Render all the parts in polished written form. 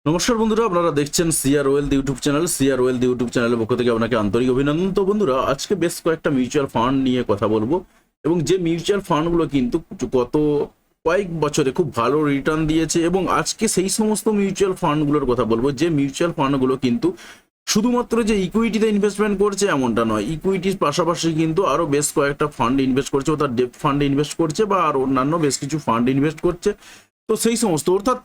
নমস্কার বন্ধুরা, আপনারা দেখছেন CR wealth YouTube channel. CR wealth YouTube চ্যানেলের পক্ষ থেকে আপনাকে আন্তরিক অভিনন্দন। তো বন্ধুরা, আজকে বেশ কয়েকটা মিউচুয়াল ফান্ড নিয়ে কথা বলবো, এবং যে মিউচুয়াল ফান্ডগুলো কিন্তু গত কয়েক বছরে খুব ভালো রিটার্ন দিয়েছে, এবং আজকে সেই সমস্ত মিউচুয়াল ফান্ডগুলোর কথা বলবো যে মিউচুয়াল ফান্ডগুলো কিন্তু শুধুমাত্র যে ইকুইটিতে ইনভেস্টমেন্ট করছে এমনটা নয়, ইকুইটির পাশাপাশি কিন্তু আরও বেশ কয়েকটা ফান্ড ইনভেস্ট করছে, অর্থাৎ ডেপ্ট ফান্ডে ইনভেস্ট করছে বা আর অন্যান্য বেশ কিছু ফান্ড ইনভেস্ট করছে। তো সেই সমস্ত অর্থাৎ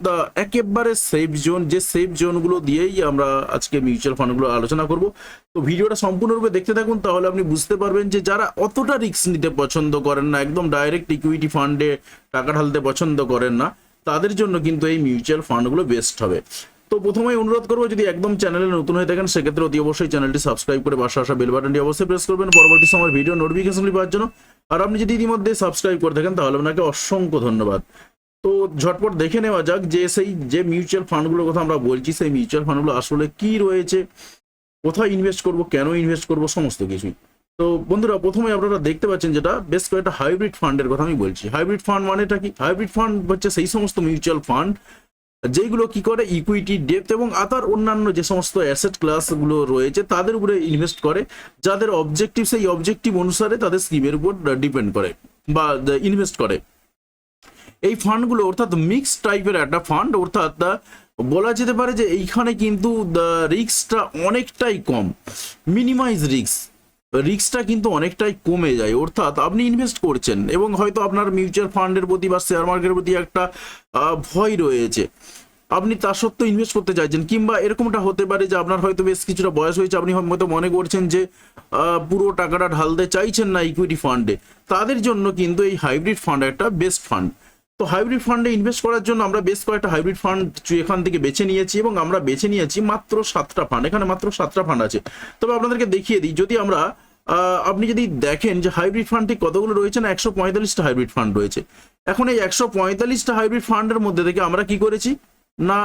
একেবারে সেফ জোন, যে সেফ জোনগুলো দিয়েই আমরা আজকে মিউচুয়াল ফান্ডগুলো আলোচনা করব। তো ভিডিওটা সম্পূর্ণরূপে দেখতে থাকুন, তাহলে আপনি বুঝতে পারবেন যে যারা অতটা রিস্ক নিতে পছন্দ করেন না, একদম ডাইরেক্ট ইকুইটি ফান্ডে টাকা ঢালতে পছন্দ করেন না, তাদের জন্য কিন্তু এই মিউচুয়াল ফান্ডগুলো বেস্ট হবে। তো প্রথমেই অনুরোধ করবো, যদি একদম চ্যানেলে নতুন হয়ে থাকেন সেক্ষেত্রে অতি অবশ্যই চ্যানেলটি সাবস্ক্রাইব করে পাশে আসা বেল বাটনটি অবশ্যই প্রেস করবেন পরবর্তী সময় ভিডিও নোটিফিকেশনগুলি পাওয়ার জন্য। আর আপনি যদি ইতিমধ্যে সাবস্ক্রাইব করে থাকেন তাহলে আপনাকে অসংখ্য ধন্যবাদ। তো ঝটপট দেখে নেওয়া যাক যে মিউচুয়াল ফান্ডগুলোর কথা আমরা বলছি, সেই মিউচুয়াল ফান্ডগুলো আসলে কি রয়েছে, কোথায় ইনভেস্ট করব, কেন ইনভেস্ট করব, সমস্ত কিছুই। তো বন্ধুরা, প্রথমে আপনারা দেখতে পাচ্ছেন যেটা বেশ কয়েকটা হাইব্রিড ফান্ডের কথা আমি বলছি। হাইব্রিড ফান্ড মানেটা কি? হাইব্রিড ফান্ড হচ্ছে সেই সমস্ত মিউচুয়াল ফান্ড যেগুলো কি করে ইকুইটি, ডেপ্ট এবং আদার অন্যান্য যে সমস্ত অ্যাসেট ক্লাসগুলো রয়েছে তাদের উপরে ইনভেস্ট করে, যাদের অবজেক্টিভ সেই অবজেক্টিভ অনুসারে তাদের স্কিমের উপর ডিপেন্ড করে বা ইনভেস্ট করে। এই ফান্ডগুলো অর্থাৎ মিক্স টাইপের একটা ফান্ড, অর্থাৎ বলা যেতে পারে যে এইখানে কিন্তু রিস্কটা অনেকটাই কম, মিনিমাইজ রিস্কটা কিন্তু অনেকটাই কমে যায়। অর্থাৎ আপনি ইনভেস্ট করছেন এবং হয়তো আপনার মিউচুয়াল ফান্ডের প্রতি বা শেয়ার মার্কেটের প্রতি একটা ভয় রয়েছে, আপনি তা সত্ত্বেও ইনভেস্ট করতে চাইছেন, কিংবা এরকমটা হতে পারে যে আপনার হয়তো বেশ কিছুটা বয়স হয়েছে, আপনি হয়তো মনে করছেন যে পুরো টাকাটা ঢালতে চাইছেন না ইকুইটি ফান্ডে। তাদের জন্য কিন্তু এই হাইব্রিড ফান্ড একটা বেস্ট ফান্ড। তো হাইব্রিড ফান্ডে ইনভেস্ট করার জন্য আমরা বেশ কয়েকটা হাইব্রিড ফান্ড এখান থেকে বেছে নিয়েছি, এবং আমরা বেছে নিয়েছি মাত্র 7টা ফান্ড। এখানে মাত্র 7টা ফান্ড আছে। তবে আপনাদেরকে দেখিয়ে দিই, যদি আমরা আপনি যদি দেখেন যে হাইব্রিড ফান্ড ঠিক কতগুলো রয়েছে না, 145টা হাইব্রিড ফান্ড রয়েছে। এখন এই 145টা হাইব্রিড ফান্ডের মধ্যে থেকে আমরা কি করেছি না,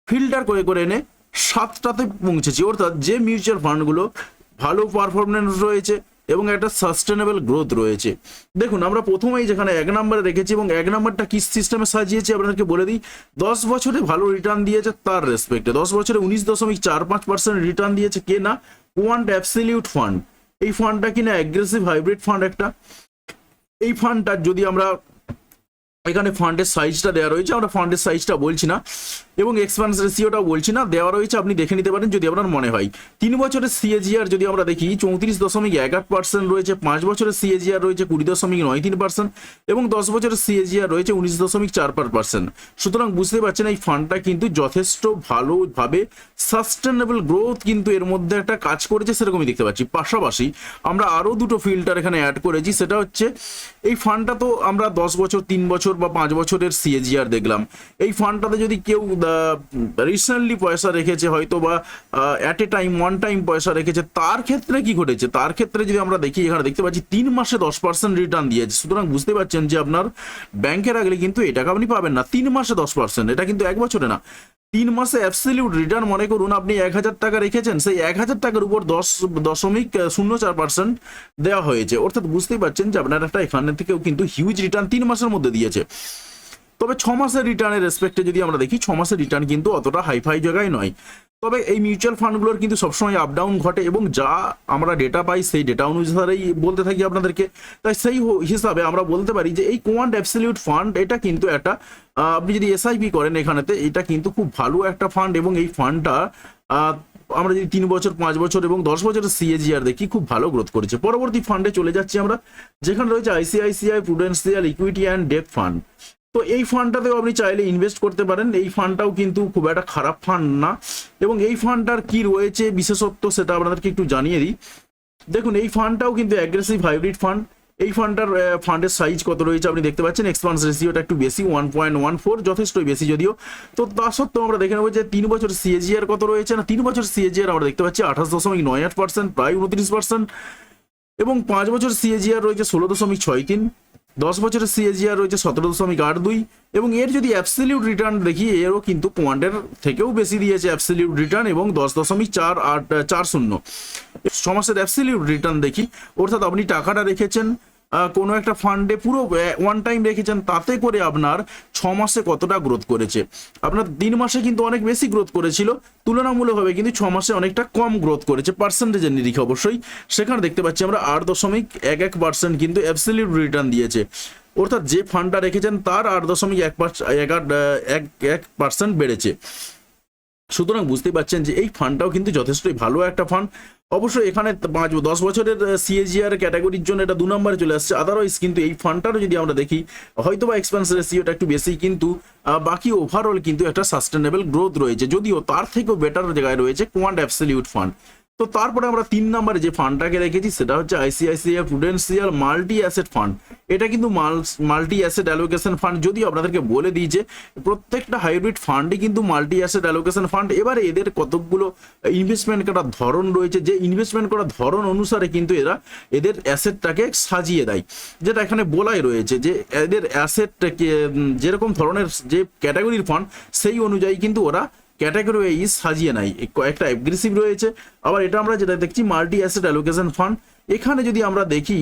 ফিল্টার করে করে এনে 7টাতে পৌঁছেছি। অর্থাৎ যে মিউচুয়াল ফান্ডগুলো ভালো পারফরমেন্স রয়েছে এবং একটা সাস্টেনেবল গ্রোথ রয়েছে। দেখুন, আমরা প্রথমেই যেখানে 1 নম্বরে রেখেছি, এবং 1 নম্বরটা কি সিস্টেমে সাজিয়েছি আপনাদেরকে বলে দিই। 10 বছরে ভালো রিটার্ন দিয়েছে তার রেসপেক্টে, 10 বছরে 19.45% রিটার্ন দিয়েছে কে না, কোয়ান্ট অ্যাবসলিউট ফান্ড। এই ফান্ডটা কিনা অ্যাগ্রেসিভ হাইব্রিড ফান্ড একটা। এই ফান্ডটা যদি আমরা এখানে ফান্ডের সাইজটা দেওয়া রয়েছে, আমরা ফান্ডের সাইজটা বলছি না এবং এক্সপেন্স রেশিওটাও বলছি না, দেওয়া রয়েছে, আপনি দেখে নিতে পারেন যদি আপনার মনে হয়। 3 বছরের CAGR যদি আমরা দেখি 34.18% রয়েছে, 5 বছরের CAGR রয়েছে 20.93%, এবং 10 বছরের CAGR রয়েছে 19.44%। সুতরাং বুঝতে পারছেন এই ফান্ডটা কিন্তু যথেষ্ট ভালোভাবে সাস্টেনেবল গ্রোথ কিন্তু এর মধ্যে একটা কাজ করেছে, সেরকমই দেখতে পাচ্ছি। পাশাপাশি আমরা আরও দুটো ফিল্টার এখানে অ্যাড করেছি, সেটা হচ্ছে এই ফান্ডটা তো আমরা 10 বছর, 3 বছর বা 5 বছরের CAGR দেখলাম। এই ফান্ডটাতে যদি কেউ রিসেন্টলি পয়সা রেখেছে, হয়তো বা at a time one time পয়সা রেখেছে, তার ক্ষেত্রে কি ঘটেছে, তার ক্ষেত্রে যদি আমরা দেখি এখানে দেখতে পাচ্ছি 3 মাসে 10% রিটার্ন দিয়েছে। সুতরাং বুঝতে পারছেন যে আপনার ব্যাংকে রাখলে কিন্তু এই টাকা আপনি পাবেন না 3 মাসে 10%, এটা কিন্তু 1 বছরে না, 3 মাসে অ্যাবসলিউট রিটার্ন। মনে করুন আপনি 1000 টাকা রেখেছেন, সেই 1000 টাকার উপর 10.04% দেওয়া হয়েছে। অর্থাৎ বুঝতেই পারছেন যে আপনার একটা এখানে থেকেও কিন্তু হিউজ রিটার্ন 3 মাসের মধ্যে দিয়েছে। তবে 6 মাসের রিটার্নের রেসপেক্টে যদি আমরা দেখি, 6 মাসের রিটার্ন কিন্তু অতটা হাইফাই জায়গায় নয়। তবে এই মিউচুয়াল ফান্ডগুলোর কিন্তু সবসময় আপ ডাউন ঘটে, এবং যা আমরা ডেটা পাই সেই ডেটা অনুসারেই বলতে থাকি আপনাদেরকে। তাই সেই হিসাবে আমরা বলতে পারি যে এই কোয়ান্ট অ্যাবসলিউট ফান্ড এটা কিন্তু একটা, আপনি যদি SIP করেন এখানেতে, এটা কিন্তু খুব ভালো একটা ফান্ড। এবং এই ফান্ডটা আমরা যদি 3 বছর, 5 বছর এবং 10 বছরের CAGR দেখি, খুব ভালো গ্রোথ করেছে। পরবর্তী ফান্ডে চলে যাচ্ছি আমরা, যেখানে রয়েছে ICICI প্রুডেন্সিয়াল ইকুইটি অ্যান্ড ডেপ্ট ফান্ড। তো এই ফান্ডটাতেও আপনি চাইলে ইনভেস্ট করতে পারেন। এই ফান্ডটাও কিন্তু খুব একটা খারাপ ফান্ড না, এবং এই ফান্ডটার কি রয়েছে বিশেষত্ব সেটা আপনাদেরকে একটু জানিয়ে দিই। দেখুন, এই ফান্ডটাও কিন্তু অ্যাগ্রেসিভ হাইব্রিড ফান্ড। এই ফান্ডের সাইজ কত রয়েছে আপনি দেখতে পাচ্ছেন, এক্সপেন্স রেশিওটা একটু বেশি, 1.14, যথেষ্টই বেশি যদিও। তো তা সত্ত্বেও আমরা দেখে নেবো যে 3 বছর CAGR কত রয়েছে না, 3 বছর CAGR আমরা দেখতে পাচ্ছি 28.98%, প্রায় 29%, এবং 5 বছর CAGR রয়েছে 16.63, 10 বছরের CAGR রয়েছে 17.82, এবং এর যদি অ্যাবসলিউট রিটার্ন দেখি, এরও কিন্তু কোয়ান্টের থেকেও বেশি দিয়েছে অ্যাবসলিউট রিটার্ন, এবং 10.4840। 6 মাসের অ্যাবসলিউট রিটার্ন দেখি, অর্থাৎ আপনি টাকাটা রেখেছেন কোনো একটা ফান্ডে পুরো ওয়ান টাইম রেখেছেন, তাতে করে আপনার 6 মাসে কতটা গ্রোথ করেছে। আপনার 3 মাসে কিন্তু অনেক বেশি গ্রোথ করেছিল, তুলনামূলকভাবে কিন্তু 6 মাসে অনেকটা কম গ্রোথ করেছে পার্সেন্টেজের নিরিখে অবশ্যই। সেখানে দেখতে পাচ্ছি আমরা 8.11% কিন্তু অ্যাবসলিউট রিটার্ন দিয়েছে, অর্থাৎ যে ফান্ডটা রেখেছেন তার 8.11% বেড়েছে। সুতরাং বুঝতে পারছেন যে এই ফান্ডটাও কিন্তু যথেষ্টই ভালো একটা ফান্ড। অবশ্যই এখানে 10 বছরের সিএজিআর ক্যাটাগরির জন্য এটা 2 নম্বরে চলে আসছে। আদারওয়াইজ কিন্তু এই ফান্ডটারও যদি আমরা দেখি, হয়তো বা এক্সপেন্স রেশিওটা একটু বেশি, কিন্তু বাকি ওভারঅল কিন্তু একটা সাস্টেনেবল গ্রোথ রয়েছে, যদিও তার থেকেও বেটার জায়গায় রয়েছে কোয়ান্ট অ্যাবসলিউট ফান্ড। তো তারপরে আমরা 3 নম্বরে যে ফান্ডটাকে রেখেছি সেটা হচ্ছে ICICI Prudential multi asset fund. এটা কিন্তু মাল্টি অ্যাসেট অ্যালোকেশন ফান্ড, যদিও আপনাদেরকে বলে দিই যে প্রত্যেকটা হাইব্রিড ফান্ডই কিন্তু মাল্টি অ্যাসেট অ্যালোকেশন ফান্ড। এবারে এদের কতকগুলো ইনভেস্টমেন্ট করার ধরন রয়েছে, যে ইনভেস্টমেন্ট করার ধরন অনুসারে কিন্তু এরা এদের অ্যাসেটটাকে সাজিয়ে দেয়, যেটা এখানে বলাই রয়েছে যে এদের অ্যাসেটটাকে যেরকম ধরনের যে ক্যাটাগরির ফান্ড সেই অনুযায়ী কিন্তু ওরা ক্যাটাগরি ওয়াইজ সাজিয়ে নাই। একটা অ্যাগ্রেসিভ রয়েছে, আবার এটা আমরা যেটা দেখছি মাল্টি অ্যাসেট অ্যালোকেশন ফান্ড। এখানে যদি আমরা দেখি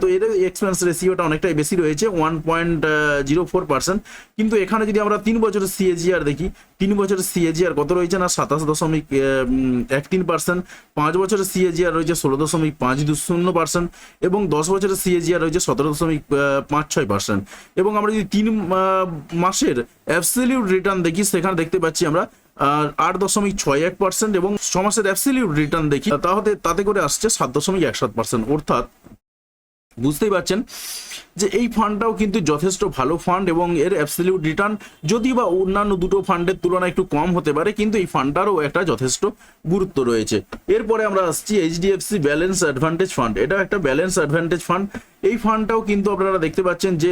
তো এর এক্সপেন্স রেশিওটা অনেকটাই বেশি রয়েছে 1.04%, কিন্তু এখানে যদি আমরা 3 বছরের সিএজিআর দেখি, 3 বছরের সিএজিআর কত রয়েছে না 27.13%, 5 বছরের সিএজিআর রয়েছে 16.50%, এবং 10 বছরের সিএজিআর রয়েছে 17.56%। এবং আমরা যদি 3 মাসের অ্যাবসলিউট রিটার্ন দেখি, সেখানে দেখতে পাচ্ছি আমরা 8.61%, এবং 6 মাসের অ্যাবসলিউট রিটার্ন দেখি তাতে করে আসছে 7.17%। অর্থাৎ বুঝতেই পারছেন যে এই ফান্ডটাও কিন্তু যথেষ্ট ভালো ফান্ড, এবং এর অ্যাবসলিউট রিটার্ন যদিও বা অন্যান্য দুটো ফান্ডের তুলনায় একটু কম হতে পারে, কিন্তু এই ফান্ডটারও একটা যথেষ্ট গুরুত্ব রয়েছে। এরপরে আমরা আসছি এইচডিএফসি ব্যালেন্স অ্যাডভান্টেজ ফান্ড। এটা একটা ব্যালেন্স অ্যাডভান্টেজ ফান্ড। এই ফান্ডটাও কিন্তু আপনারা দেখতে পাচ্ছেন যে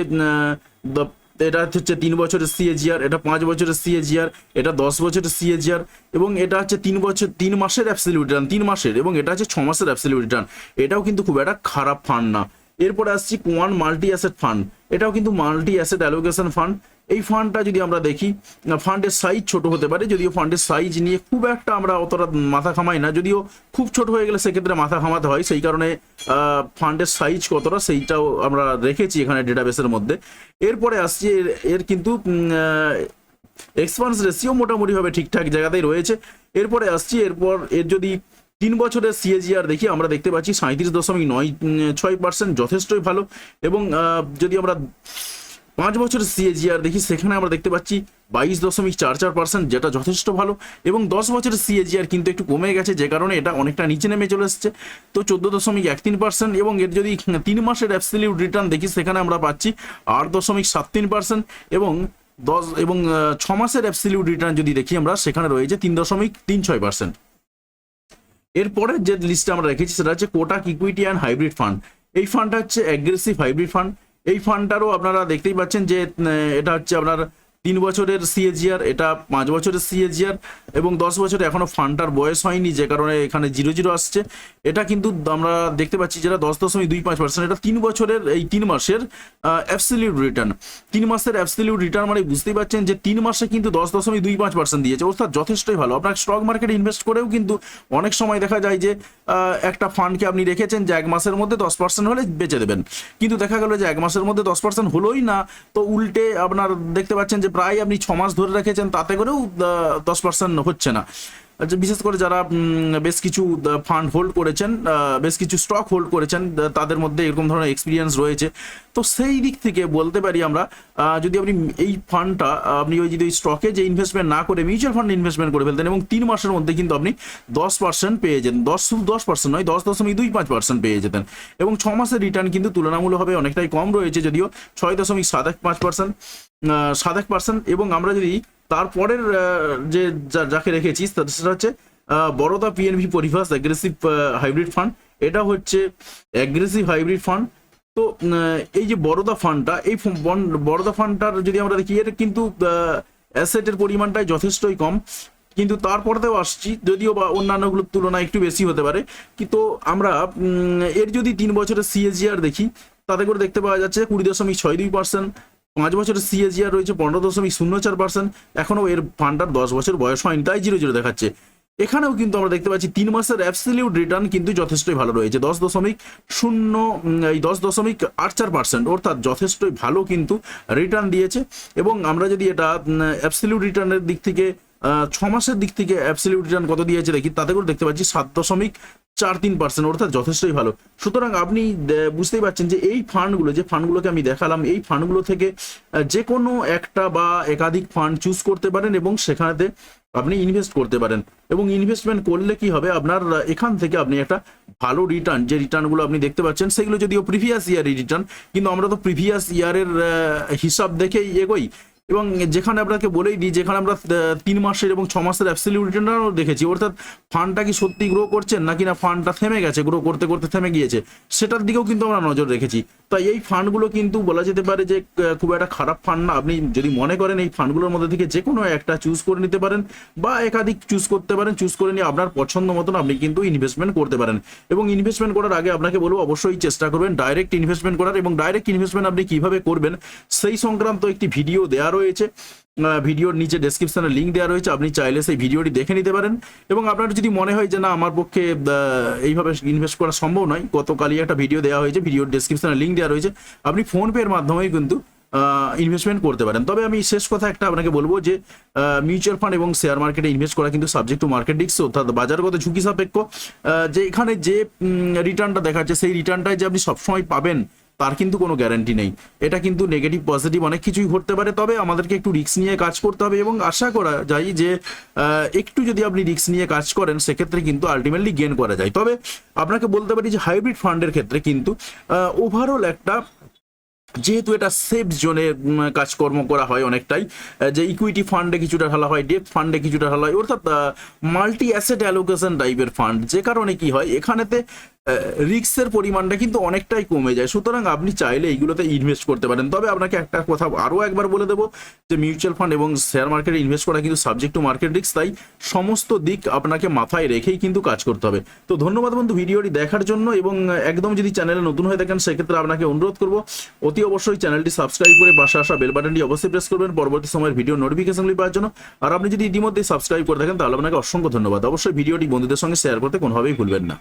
এটা হচ্ছে 3 বছরের সিএজিআর, এটা 5 বছরের সিএজিআর, এটা 10 বছরের সিএজিআর, এবং এটা হচ্ছে 3 মাসের অ্যাবসলিউট রিটার্ন 3 মাসের, এবং এটা হচ্ছে 6 মাসের অ্যাবসলিউট রিটার্ন। এটাও কিন্তু খুব একটা খারাপ ফান্ড না। এরপরে আসছি কোয়ান মাল্টি অ্যাসেট ফান্ড। এটাও কিন্তু মাল্টি অ্যাসেট অ্যালোকেশন ফান্ড। এই ফান্ডটা যদি আমরা দেখি, ফান্ডের সাইজ ছোট হতে পারে, যদিও ফান্ডের সাইজ নিয়ে খুব একটা আমরা অতটা মাথা ঘামাই না, যদিও খুব ছোট হয়ে গেলে সেক্ষেত্রে মাথা ঘামাতে হয়, সেই কারণে ফান্ডের সাইজ কতটা সেইটাও আমরা রেখেছি এখানে ডেটাবেসের মধ্যে। এরপরে আসছি এর কিন্তু এক্সপেন্স রেশিও মোটামুটিভাবে ঠিকঠাক জায়গাতেই রয়েছে। এরপরে আসছি এর যদি 3 বছরের সিএজিআর দেখি, আমরা দেখতে পাচ্ছি 37.96%, যথেষ্টই ভালো। এবং যদি আমরা 5 বছরের সিএজিআর দেখি, সেখানে আমরা দেখতে পাচ্ছি 22.44%, যেটা যথেষ্ট ভালো। এবং 10 বছরের সিএজিআর কিন্তু একটু কমে গেছে, যে কারণে এটা অনেকটা নিচে নেমে চলে এসছে, তো 14.13%। এবং এর যদি 3 মাসের অ্যাবসলিউট রিটার্ন দেখি, সেখানে আমরা পাচ্ছি 8.73%, এবং 6 মাসের অ্যাবসলিউট রিটার্ন যদি দেখি আমরা, সেখানে রয়েছে 3.36%। এরপরে যে লিস্টে আমরা রেখেছি সেটা হচ্ছে Kotak equity and hybrid fund. এই ফান্ডটা হচ্ছে অ্যাগ্রেসিভ হাইব্রিড ফান্ড। এই ফান্ডটারও আপনারা দেখতেই পাচ্ছেন যে এটা হচ্ছে আপনার 3 বছরের সিএজিআর, এটা 5 বছরের সিএজিআর, এবং 10 বছরে এখনো ফান্ডটার বয়স হয়নি, যে কারণে এখানে 0.0 আসছে। এটা কিন্তু আমরা দেখতে পাচ্ছি যেটা 10.25%। এটা 3 বছরের এই 3 মাসের অ্যাবসলিউট রিটার্ন। 3 মাসের অ্যাবসলিউট রিটার্ন মানে বুঝতেই পারছেন যে 3 মাসে কিন্তু 10.25% দিয়েছে, অর্থাৎ যথেষ্টই ভালো। আপনার স্টক মার্কেটে ইনভেস্ট করেও কিন্তু অনেক সময় দেখা যায় যে একটা ফান্ডকে আপনি রেখেছেন যে 1 মাসের মধ্যে 10% হলে বেচে দেবেন, কিন্তু দেখা গেল যে 1 মাসের মধ্যে 10% হলোই না, তো উল্টে আপনার দেখতে পাচ্ছেন যে প্রায় আপনি 6 মাস ধরে রেখেছেন, তাতে করেও 10% হচ্ছে না। বিশেষ করে যারা বেশ কিছু ফান্ড হোল্ড করেছেন, বেশ কিছু স্টক হোল্ড করেছেন, তাদের মধ্যে এরকম ধরনের এক্সপিরিয়েন্স রয়েছে। তো সেই দিক থেকে বলতে পারি আমরা, যদি আপনি এই ফান্ডটা আপনি যদি ওই স্টকে যে ইনভেস্টমেন্ট না করে মিউচুয়াল ফান্ড ইনভেস্টমেন্ট করে ফেলতেন, এবং 3 মাসের মধ্যে কিন্তু আপনি 10% পেয়ে যেতেন, 10% নয় 10.25% পেয়ে যেতেন। এবং 6 মাসের রিটার্ন কিন্তু তুলনামূলকভাবে অনেকটাই কম রয়েছে, যদিও 6.75%। এবং আমরা যদি তারপরের যে যাকে রেখেছি সেটা হচ্ছে Baroda PNB Paribas aggressive hybrid fund. এটা হচ্ছে অ্যাগ্রেসিভ হাইব্রিড ফান্ড। তো এই যে বরোদা ফান্ডটা, এই বরোদা ফান্ডটার যদি আমরা দেখি, এর কিন্তু অ্যাসেটের পরিমাণটাই যথেষ্টই কম, কিন্তু তারপরেও আসছি, যদিও বা অন্যান্যগুলোর তুলনায় একটু বেশি হতে পারে। কিন্তু আমরা এর যদি 3 বছরের সিএজিআর দেখি, তাতে করে দেখতে পাওয়া যাচ্ছে 20.62%। 5 বছরের সিএজিআর রয়েছে 15.04%। এখনও এর ফান্ডার 10 বছর বয়স হয়নি, তাই 0.0 দেখাচ্ছে। এখানেও কিন্তু আমরা দেখতে পাচ্ছি 3 মাসের অ্যাবসলিউট রিটার্ন কিন্তু যথেষ্টই ভালো রয়েছে, 10.84%, অর্থাৎ যথেষ্টই ভালো কিন্তু রিটার্ন দিয়েছে। এবং আমরা যদি এটা অ্যাবসলিউট রিটার্নের দিক থেকে 6 মাসের দিক থেকে অ্যাবসলিউট রিটার্ন কত দিয়েছে দেখি, তাতে করে দেখতে পাচ্ছি 7.43%, অর্থাৎ যথেষ্টই ভালো। সুতরাং আপনি বুঝতেই পারছেন যে এই ফান্ডগুলো, যে ফান্ডগুলোকে আমি দেখালাম, এই ফান্ডগুলো থেকে যে কোনো একটা বা একাধিক ফান্ড চুজ করতে পারেন এবং সেখানেতে আপনি ইনভেস্ট করতে পারেন। এবং ইনভেস্টমেন্ট করলে কি হবে, আপনার এখান থেকে আপনি একটা ভালো রিটার্ন, যে রিটার্নগুলো আপনি দেখতে পাচ্ছেন সেগুলো যদিও প্রিভিয়াস ইয়ারের রিটার্ন, কিন্তু আমরা তো প্রিভিয়াস ইয়ারের হিসাব দেখেই এগোই। এবং যেখানে আপনাকে বলেই দিই, যেখানে আমরা 3 মাসের এবং 6 মাসের অ্যাবসলিউট রিটার্নও দেখেছি, অর্থাৎ ফান্ডটা কি সত্যি গ্রো করছেন নাকি না ফান্ডটা থেমে গেছে, গ্রো করতে করতে থেমে গিয়েছে, সেটার দিকেও কিন্তু আমরা নজর রেখেছি। তাই এই ফান্ডগুলো কিন্তু বলা যেতে পারে যে খুব একটা খারাপ ফান্ড না। আপনি যদি মনে করেন এই ফান্ডগুলোর মধ্যে থেকে যে কোনো একটা চুজ করে নিতে পারেন বা একাধিক চুজ করতে পারেন, চুজ করে নিয়ে আপনার পছন্দ মতন আপনি কিন্তু ইনভেস্টমেন্ট করতে পারেন। এবং ইনভেস্টমেন্ট করার আগে আপনাকে বলবো অবশ্যই চেষ্টা করবেন ডাইরেক্ট ইনভেস্টমেন্ট করার। এবং ডাইরেক্ট ইনভেস্টমেন্ট আপনি কিভাবে করবেন সেই সংক্রান্ত একটি ভিডিও দেওয়া রয়েছে, ভিডিওর নিচে ডেসক্রিপশনে লিঙ্ক দেওয়া রয়েছে, আপনি চাইলে সেই ভিডিওটি দেখে নিতে পারেন। এবং আপনার যদি মনে হয় যে না আমার পক্ষে এইভাবে ইনভেস্ট করা সম্ভব নয়, গতকালই একটা ভিডিও দেওয়া হয়েছে, ভিডিওর ডেসক্রিপশনে লিঙ্ক দেওয়া রয়েছে, আপনি ফোনপের মাধ্যমেই কিন্তু ইনভেস্টমেন্ট করতে পারেন। তবে আমি শেষ কথা একটা আপনাকে বলবো যে মিউচুয়াল ফান্ড এবং শেয়ার মার্কেটে ইনভেস্ট করা কিন্তু সাবজেক্ট টু মার্কেট রিস্ক, অর্থাৎ বাজারগত ঝুঁকি সাপেক্ষ। যে এখানে যে রিটার্নটা দেখাচ্ছে সেই রিটার্নটাই যে আপনি সবসময় পাবেন তার কিন্তু কোনো গ্যারান্টি নেই। এটা কিন্তু নেগেটিভ পজিটিভ অনেক কিছুই ঘটতে পারে। তবে আমাদেরকে একটু রিস্ক নিয়ে কাজ করতে হবে এবং আশা করা যায় যে একটু যদি আপনি রিস্ক নিয়ে কাজ করেন সেক্ষেত্রে কিন্তু আলটিমেটলি গেন করা যায়। তবে আপনাকে বলতে পারি যে হাইব্রিড ফান্ডের ক্ষেত্রে কিন্তু ওভারঅল একটা, যেহেতু এটা সেফ জোনে কাজকর্ম করা হয় অনেকটাই, যে ইকুইটি ফান্ডে কিছুটা ঢালা হয়, ডেট ফান্ডে কিছুটা ঢালা হয়, অর্থাৎ মাল্টি অ্যাসেট অ্যালোকেশন টাইপের ফান্ড, যে কারণে কি হয় এখানেতে রিস্কের পরিমাণটা কিন্তু অনেকটাই কমে যায়। সুতরাং আপনি চাইলে এইগুলোতে ইনভেস্ট করতে পারেন। তবে আপনাকে একটা কথা আরও একবার বলে দেবো যে মিউচুয়াল ফান্ড এবং শেয়ার মার্কেটে ইনভেস্ট করা কিন্তু সাবজেক্ট টু মার্কেট রিস্ক, তাই সমস্ত দিক আপনাকে মাথায় রেখেই কিন্তু কাজ করতে হবে। তো ধন্যবাদ বন্ধু ভিডিওটি দেখার জন্য। এবং একদম যদি চ্যানেলে নতুন হয়ে থাকেন সেক্ষেত্রে আপনাকে অনুরোধ করবো অতি অবশ্যই চ্যানেলটি সাবস্ক্রাইব করে পাশে আসা বেল বাটনটি অবশ্যই প্রেস করবেন পরবর্তী সময়ের ভিডিও নোটিফিকেশনগুলি পাওয়ার জন্য। আর আপনি যদি ইতিমধ্যে সাবস্ক্রাইব করে থাকেন তাহলে আপনাকে অসংখ্য ধন্যবাদ। অবশ্যই ভিডিওটি বন্ধুদের সঙ্গে শেয়ার করতে কোনোভাবেই ভুলবেন না।